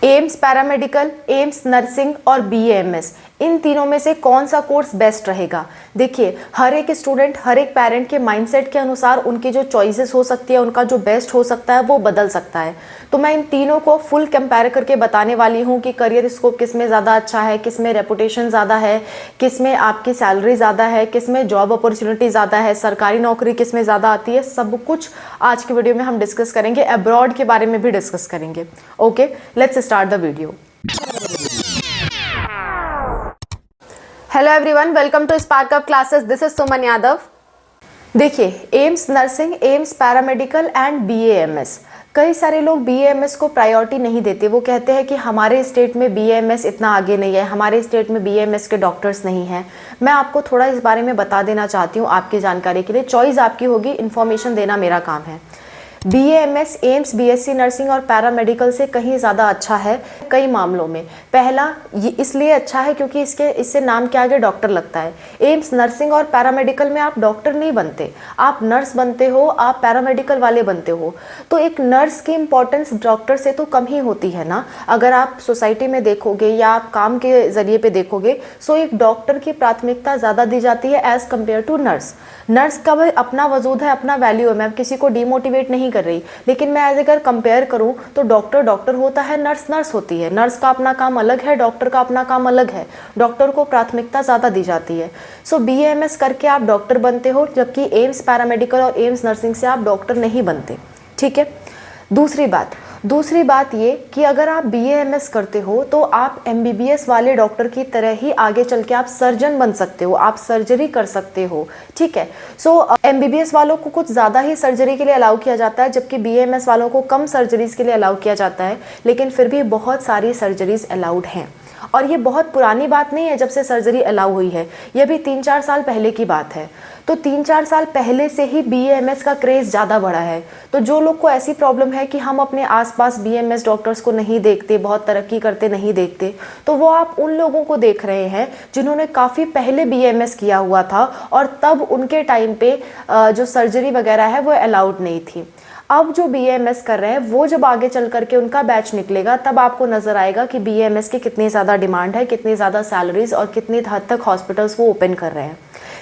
AIIMS paramedical, AIIMS nursing और BAMS, इन तीनों में से कौन सा कोर्स बेस्ट रहेगा? देखिए, हर एक स्टूडेंट, हर एक पेरेंट के माइंडसेट के अनुसार उनकी जो चॉइसेस हो सकती है, उनका जो बेस्ट हो सकता है वो बदल सकता है। तो मैं इन तीनों को फुल कंपेयर करके बताने वाली हूँ कि करियर स्कोप किस में ज़्यादा अच्छा है, किस में रेपुटेशन ज़्यादा है, किस में आपकी सैलरी ज़्यादा है, किस में जॉब अपॉर्चुनिटी ज़्यादा है, सरकारी नौकरी किस में ज़्यादा आती है। सब कुछ आज की वीडियो में हम डिस्कस करेंगे। अब्रॉड के बारे में भी डिस्कस करेंगे। Okay, let's start the video. Hello everyone, welcome to spark up classes. This is Suman Yadav. देखिए, AIIMS nursing, AIIMS paramedical and BAMS, कई सारे लोग बीएएमएस को प्रायोरिटी नहीं देते। वो कहते हैं कि हमारे स्टेट में बीएएमएस इतना आगे नहीं है, हमारे स्टेट में बीएएमएस के डॉक्टर्स नहीं हैं। मैं आपको थोड़ा इस बारे में बता देना चाहती हूँ आपकी जानकारी के लिए। चॉइस आपकी होगी, इन्फॉर्मेशन देना मेरा काम है। बीएएमएस, एम्स, बीएससी नर्सिंग और पैरामेडिकल से कहीं ज़्यादा अच्छा है कई मामलों में। पहला, ये इसलिए अच्छा है क्योंकि इससे नाम के आगे डॉक्टर लगता है। एम्स नर्सिंग और पैरामेडिकल में आप डॉक्टर नहीं बनते, आप नर्स बनते हो, आप पैरामेडिकल वाले बनते हो। तो एक नर्स की इम्पोर्टेंस डॉक्टर से तो कम ही होती है ना। अगर आप सोसाइटी में देखोगे या आप काम के ज़रिए पे देखोगे, सो एक डॉक्टर की प्राथमिकता ज़्यादा दी जाती है as compare to nurse. Nurse का भी अपना वजूद है, अपना वैल्यू है। मैं किसी को डिमोटिवेट नहीं कर रही, लेकिन मैं अगर कंपेयर करूं तो डॉक्टर डॉक्टर होता है, नर्स नर्स होती है। नर्स का अपना काम अलग है, डॉक्टर का अपना काम अलग है। डॉक्टर को प्राथमिकता ज़्यादा दी जाती है। सो बीएएमएस करके आप डॉक्टर बनते हो, जबकि एम्स पैरामेडिकल और एम्स नर्सिंग से आप डॉक्टर नहीं बनते। ठीक है। दूसरी बात ये कि अगर आप बीएएमएस करते हो तो आप एमबीबीएस वाले डॉक्टर की तरह ही आगे चल के आप सर्जन बन सकते हो, आप सर्जरी कर सकते हो। ठीक है। सो एमबीबीएस वालों को कुछ ज़्यादा ही सर्जरी के लिए अलाउ किया जाता है, जबकि बीएएमएस वालों को कम सर्जरीज के लिए अलाउ किया जाता है। लेकिन फिर भी बहुत सारी सर्जरीज अलाउड हैं, और ये बहुत पुरानी बात नहीं है जब से सर्जरी अलाउ हुई है, ये भी 3-4 साल पहले की बात है। तो 3-4 साल पहले से ही बीएएमएस का क्रेज़ ज़्यादा बढ़ा है। तो जो लोग को ऐसी प्रॉब्लम है कि हम अपने आसपास बीएएमएस डॉक्टर्स को नहीं देखते, बहुत तरक्की करते नहीं देखते, तो वो आप उन लोगों को देख रहे हैं जिन्होंने काफ़ी पहले बीएएमएस किया हुआ था और तब उनके टाइम पे जो सर्जरी वगैरह है वो अलाउड नहीं थी। अब जो बीएएमएस कर रहे हैं वो जब आगे चल करके उनका बैच निकलेगा, तब आपको नज़र आएगा कि बीएएमएस की कितनी ज़्यादा डिमांड है, कितनी ज़्यादा सैलरीज और कितनी हद तक हॉस्पिटल्स वो ओपन कर रहे हैं।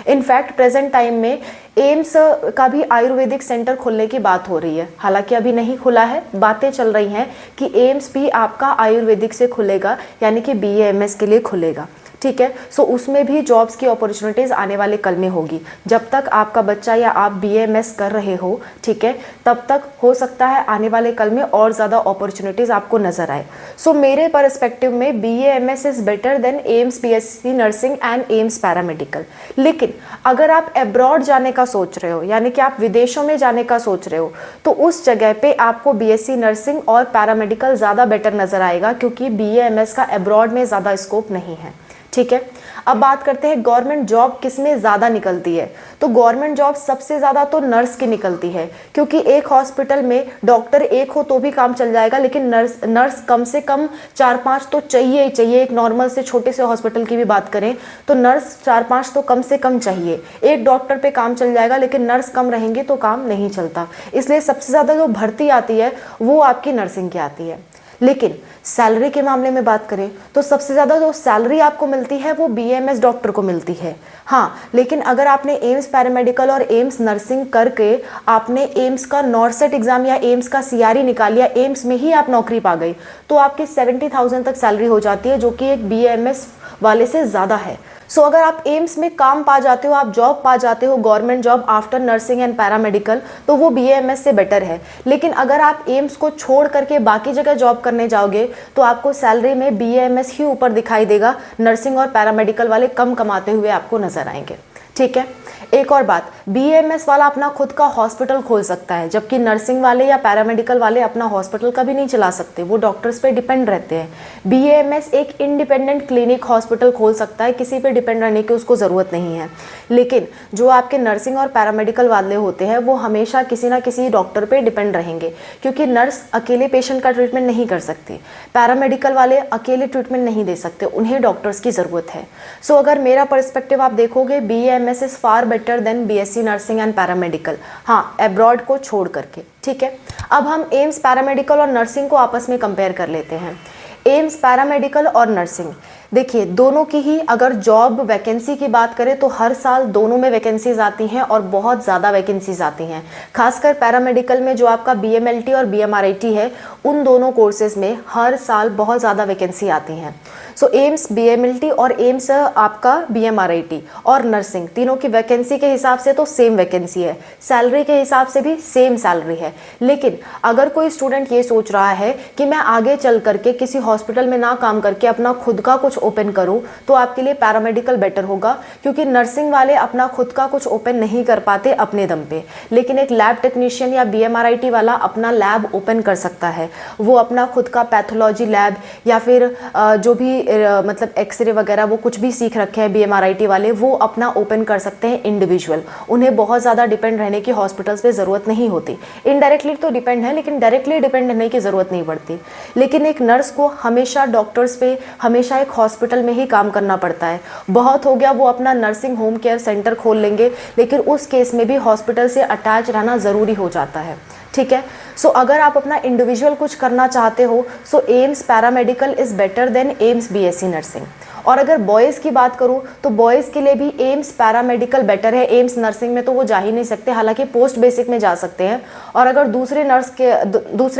इनफैक्ट प्रेजेंट टाइम में एम्स का भी आयुर्वेदिक सेंटर खोलने की बात हो रही है। हालांकि अभी नहीं खुला है, बातें चल रही हैं कि एम्स भी आपका आयुर्वेदिक से खुलेगा, यानी कि बीएएमएस के लिए खुलेगा। ठीक है। सो उसमें भी जॉब्स की अपॉर्चुनिटीज़ आने वाले कल में होगी। जब तक आपका बच्चा या आप बीएएमएस कर रहे हो, ठीक है, तब तक हो सकता है आने वाले कल में और ज़्यादा अपॉर्चुनिटीज़ आपको नज़र आए। सो मेरे पर्सपेक्टिव में BAMS is better than AIIMS, BSc nursing and AIIMS paramedical. लेकिन अगर आप अब्रॉड जाने का सोच रहे हो, यानी कि आप विदेशों में जाने का सोच रहे हो, तो उस जगह पे आपको बीएससी नर्सिंग और पैरामेडिकल ज़्यादा बेटर नज़र आएगा, क्योंकि बीएएमएस का अब्रॉड में ज़्यादा स्कोप नहीं है। ठीक है। अब बात करते हैं गवर्नमेंट जॉब किस में ज़्यादा निकलती है। तो गवर्नमेंट जॉब सबसे ज़्यादा तो नर्स की निकलती है, क्योंकि एक हॉस्पिटल में डॉक्टर एक हो तो भी काम चल जाएगा, लेकिन नर्स कम से कम 4-5 तो चाहिए ही चाहिए। एक नॉर्मल से छोटे से हॉस्पिटल की भी बात करें तो नर्स 4-5 तो कम से कम चाहिए। एक डॉक्टर पे काम चल जाएगा, लेकिन नर्स कम रहेंगे तो काम नहीं चलता। इसलिए सबसे ज़्यादा जो भर्ती आती है वो आपकी नर्सिंग की आती है। लेकिन सैलरी के मामले में बात करें तो सबसे ज़्यादा जो सैलरी आपको मिलती है वो बीएएमएस डॉक्टर को मिलती है। हाँ, लेकिन अगर आपने एम्स पैरामेडिकल और एम्स नर्सिंग करके आपने एम्स का नॉर्सेट एग्जाम या एम्स का सीआरई निकाल लिया, एम्स में ही आप नौकरी पा गई, तो आपकी 70,000 तक सैलरी हो जाती है, जो कि एक बीएएमएस वाले से ज़्यादा है। सो अगर आप एम्स में काम पा जाते हो, आप जॉब पा जाते हो, government job after nursing and paramedical, तो वो बीएएमएस से बेटर है। लेकिन अगर आप एम्स को छोड़ करके बाकी जगह जॉब करने जाओगे तो आपको सैलरी में बीएएमएस ही ऊपर दिखाई देगा, नर्सिंग और पैरामेडिकल वाले कम कमाते हुए आपको नजर आएंगे। ठीक है। एक और बात, बीएएमएस वाला अपना खुद का हॉस्पिटल खोल सकता है, जबकि नर्सिंग वाले या पैरामेडिकल वाले अपना हॉस्पिटल कभी नहीं चला सकते, वो डॉक्टर्स पे डिपेंड रहते हैं। बीएएमएस एक इंडिपेंडेंट क्लिनिक हॉस्पिटल खोल सकता है, किसी पे डिपेंड रहने की उसको ज़रूरत नहीं है। लेकिन जो आपके नर्सिंग और पैरामेडिकल वाले होते हैं वो हमेशा किसी ना किसी डॉक्टर पे डिपेंड रहेंगे, क्योंकि नर्स अकेले पेशेंट का ट्रीटमेंट नहीं कर सकती, पैरामेडिकल वाले अकेले ट्रीटमेंट नहीं दे सकते, उन्हें डॉक्टर्स की ज़रूरत है। सो अगर मेरा पर्सपेक्टिव आप देखोगे, BAMS is far better than BSc nursing and paramedical, हाँ, एब्रॉड को छोड़ करके। ठीक है। अब हम एम्स पैरामेडिकल और नर्सिंग को आपस में कंपेयर कर लेते हैं। एम्स पैरामेडिकल और नर्सिंग, देखिए दोनों की ही अगर जॉब वैकेंसी की बात करें तो हर साल दोनों में वैकेंसीज आती हैं और बहुत ज़्यादा वैकेंसीज आती हैं। खासकर पैरामेडिकल में जो आपका बीएमएलटी और बीएमआरआईटी है, उन दोनों कोर्सेज में हर साल बहुत ज़्यादा वैकेंसी आती हैं। सो एम्स बीएमएलटी और एम्स आपका बीएमआरआईटी और नर्सिंग, तीनों की वैकेंसी के हिसाब से तो सेम वैकेंसी है, सैलरी के हिसाब से भी सेम सैलरी है। लेकिन अगर कोई स्टूडेंट ये सोच रहा है कि मैं आगे चल करके किसी हॉस्पिटल में ना काम करके अपना खुद का कुछ ओपन करूं, तो आपके लिए पैरामेडिकल बेटर होगा, क्योंकि नर्सिंग वाले अपना खुद का कुछ ओपन नहीं कर पाते अपने दम पे। लेकिन एक लैब टेक्नीशियन या बीएमआरआईटी वाला अपना लैब ओपन कर सकता है। वो अपना खुद का पैथोलॉजी लैब या फिर जो भी मतलब एक्सरे वगैरह वो कुछ भी सीख रखे हैं बीएमआरआईटी वाले, वो अपना ओपन कर सकते हैं इंडिविजुअल। उन्हें बहुत ज़्यादा डिपेंड रहने की हॉस्पिटल्स पे ज़रूरत नहीं होती। इनडायरेक्टली तो डिपेंड है, लेकिन डायरेक्टली डिपेंड रहने की ज़रूरत नहीं पड़ती। लेकिन एक नर्स को हमेशा डॉक्टर्स पे, हमेशा एक हॉस्पिटल में ही काम करना पड़ता है। बहुत हो गया वो अपना नर्सिंग होम केयर सेंटर खोल लेंगे, लेकिन उस केस में भी हॉस्पिटल से अटैच रहना ज़रूरी हो जाता है। ठीक है, सो अगर आप अपना इंडिविजुअल कुछ करना चाहते हो, so AIIMS paramedical is better than AIIMS BSc nursing. और अगर बॉयज़ की बात करूँ तो बॉयज़ के लिए भी एम्स पैरामेडिकल बेटर है। एम्स नर्सिंग में तो वो जा ही नहीं सकते, हालांकि पोस्ट बेसिक में जा सकते हैं। और अगर दूसरे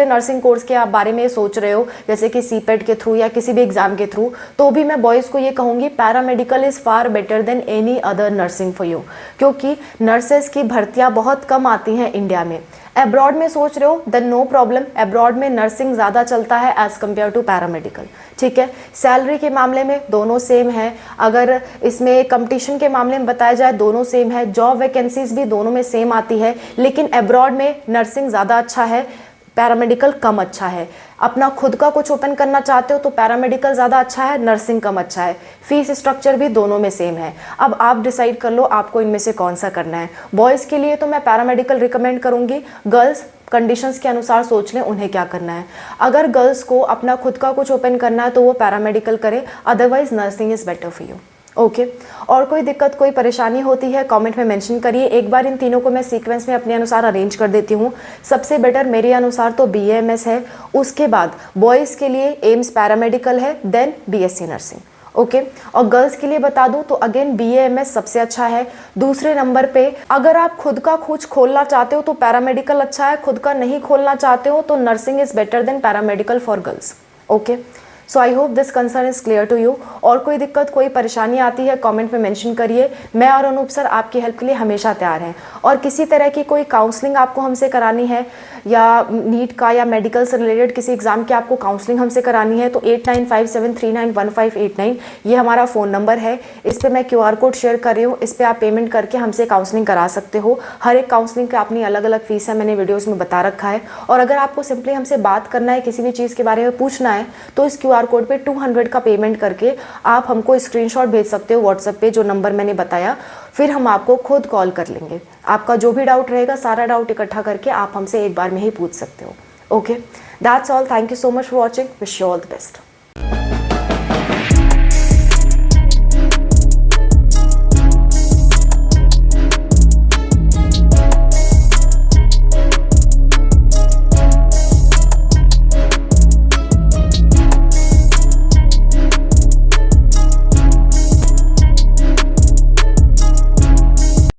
नर्सिंग कोर्स के आप बारे में सोच रहे हो, जैसे कि सीपेट के थ्रू या किसी भी एग्जाम के थ्रू, तो भी मैं बॉयज़ को ये कहूँगी paramedical is far better than any other nursing for you, क्योंकि नर्सेज की भर्तियाँ बहुत कम आती हैं इंडिया में। एब्रॉड में सोच रहे हो देन नो प्रॉब्लम, एब्रॉड में नर्सिंग ज़्यादा चलता है एज़ कम्पेयर टू पैरामेडिकल। ठीक है, सैलरी के मामले में दोनों सेम है। अगर इसमें कंपटीशन के मामले में बताया जाए, दोनों सेम है। जॉब वैकेंसीज भी दोनों में सेम आती है, लेकिन एब्रॉड में नर्सिंग ज़्यादा अच्छा है, पैरामेडिकल कम अच्छा है। अपना खुद का कुछ ओपन करना चाहते हो तो पैरामेडिकल ज़्यादा अच्छा है, नर्सिंग कम अच्छा है। फीस स्ट्रक्चर भी दोनों में सेम है। अब आप डिसाइड कर लो आपको इनमें से कौन सा करना है। बॉयज़ के लिए तो मैं पैरामेडिकल रिकमेंड करूँगी। गर्ल्स कंडीशंस के अनुसार सोच लें उन्हें क्या करना है। अगर गर्ल्स को अपना खुद का कुछ ओपन करना है तो वो पैरामेडिकल करें, otherwise nursing is better for you. Okay, और कोई दिक्कत, कोई परेशानी होती है कमेंट में मेंशन करिए। एक बार इन तीनों को मैं सीक्वेंस में अपने अनुसार अरेंज कर देती हूँ। सबसे बेटर मेरे अनुसार तो बीएएमएस है, उसके बाद बॉयज़ के लिए एम्स पैरामेडिकल है, देन बीएससी नर्सिंग। ओके, और गर्ल्स के लिए बता दूं तो अगेन बीएएमएस सबसे अच्छा है। दूसरे नंबर पे अगर आप खुद का कुछ खोलना चाहते हो तो पैरामेडिकल अच्छा है, खुद का नहीं खोलना चाहते हो तो nursing is better than paramedical for girls. Okay, so I hope this concern is clear to you. और कोई दिक्कत, कोई परेशानी आती है कमेंट में मेंशन करिए। मैं और अनूप सर आपकी हेल्प के लिए हमेशा तैयार हैं। और किसी तरह की कोई काउंसलिंग आपको हमसे करानी है, या नीट का या मेडिकल से रिलेटेड किसी एग्जाम की आपको काउंसलिंग हमसे करानी है, तो 8957391589 ये हमारा फ़ोन नंबर है। इस पर मैं QR कोड शेयर कर रही हूँ, इस पर आप पेमेंट करके हमसे काउंसलिंग करा सकते हो। हर एक काउंसलिंग की अपनी अलग अलग फीस है, मैंने वीडियोज़ में बता रखा है। और अगर आपको सिंपली हमसे बात करना है, किसी भी चीज़ के बारे में पूछना है, तो इस QR कोड पे 200 का पेमेंट करके आप हमको स्क्रीनशॉट भेज सकते हो व्हाट्सएप पे, जो नंबर मैंने बताया। फिर हम आपको खुद कॉल कर लेंगे। आपका जो भी डाउट रहेगा, सारा डाउट इकट्ठा करके आप हमसे एक बार में ही पूछ सकते हो। Okay, that's all. Thank you so much for watching. Wish you all the best.